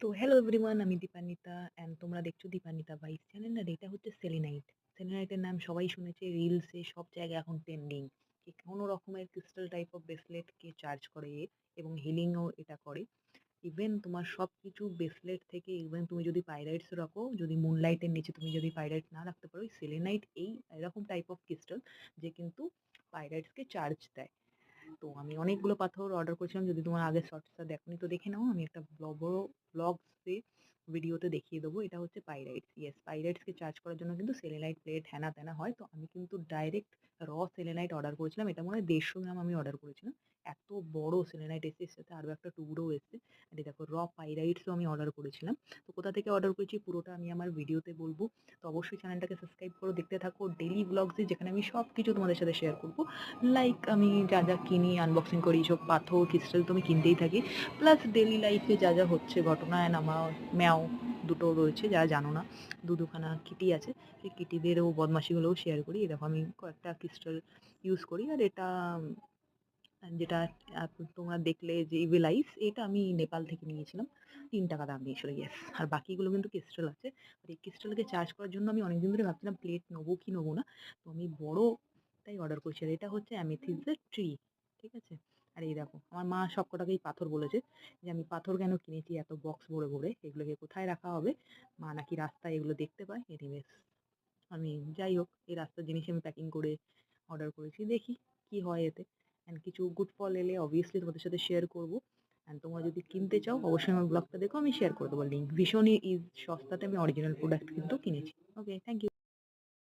তো hello everyone, আমি Dipanwita and তোমরা দেখছো দীপান্বিতা ভাইস চ্যানেল। আর এটা হচ্ছে সেলেনাইট। সেলেনাইটের নাম সবাই শুনেছে, রিলসে সব জায়গায় এখন ট্রেন্ডিং। কোনো রকমের ক্রিস্টাল টাইপ অফ ব্রেসলেটকে চার্জ করে এবং হিলিংও এটা করে। ইভেন তোমার সব কিছু ব্রেসলেট থেকে ইভেন তুমি যদি পাইরাইটস রাখো, যদি মুনলাইটের নিচে তুমি যদি পাইরাইট না রাখতে পারো, সেলেনাইট এই এরকম টাইপ অফ ক্রিস্টাল যে কিন্তু পাইরাইটসকে চার্জ দেয়। তো আমি অনেকগুলো পাথর অর্ডার করেছিলাম। যদি তোমার আগের শর্টসটা দেখোনি তো দেখে নাও। আমি একটা বড় ব্লগসে ভিডিওতে দেখিয়ে দেবো। এটা হচ্ছে পাইরাইটস। ইয়েস, পাইরাইটসকে চার্জ করার জন্য কিন্তু সেলেনাইট প্লেট হ্যানা ত্যানা হয়। তো আমি কিন্তু ডাইরেক্ট সেলেনাইট অর্ডার করেছিলাম। এটা মনে হয় 150 গ্রাম আমি অর্ডার করেছিলাম। এত বড় সেলেনাইট এসেছে, এর সাথে আরও একটা টুকরোও এসেছে। আর এই দেখো পাইরাইটসও আমি অর্ডার করেছিলাম। তো কোথা থেকে অর্ডার করেছি পুরোটা আমি আমার ভিডিওতে বলবো। তো অবশ্যই চ্যানেলটাকে সাবস্ক্রাইব করো, দেখতে থাকো ডেইলি ব্লগসে, যেখানে আমি সব কিছু তোমাদের সাথে শেয়ার করবো। লাইক আমি যা যা কিনি, আনবক্সিং করি, সব পাথর ক্রিস্টাল তো আমি কিনতেই থাকি। প্লাস ডেলি লাইফে যা যা হচ্ছে ঘটনা। অ্যান্ড আমার ম্যাও দুটো রয়েছে, যারা জানো না, দুখানা কিটি আছে। সেই কিটিদেরও বদমাশিগুলোও শেয়ার করি। এরকম আমি কয়েকটা ক্রিস্টাল ইউজ করি। আর এটা যেটা তোমরা দেখলে যে ইভিল আইস, এটা আমি নেপাল থেকে নিয়েছিলাম। 3 টাকা দাম নিয়েছিল। ইয়েস। আর বাকিগুলো কিন্তু ক্রিস্টাল আছে। আর এই ক্রিস্টালকে চার্জ করার জন্য আমি অনেকদিন ধরে ভাবছিলাম প্লেট নেবো কি নেবো না। তো আমি বড়টাই অর্ডার করেছি। আর এটা হচ্ছে অ্যামেথিস্টের ট্রি। ঠিক আছে। আর এই দেখো, আমার মা সব কটাকেই পাথর বলেছে যে আমি পাথর কেন কিনেছি এত বক্স ভরে ভরে, এগুলোকে কোথায় রাখা হবে। মা নাকি রাস্তায় এগুলো দেখতে পায়। এনিওয়েজ, আমি যাই হোক, এই রাস্তার জিনিস আমি প্যাকিং করে অর্ডার করেছি। দেখি কি হয় এতে। অ্যান্ড কিছু গুড ফল এলে অবভিয়াসলি তোমাদের সাথে শেয়ার করবো। অ্যান্ড তোমরা যদি কিনতে চাও অবশ্যই আমার ব্লগটা দেখো, আমি শেয়ার করে দেবো লিঙ্ক। ভীষণই সস্তাতে আমি অরিজিনাল প্রোডাক্ট কিন্তু কিনেছি। ওকে, থ্যাংক ইউ।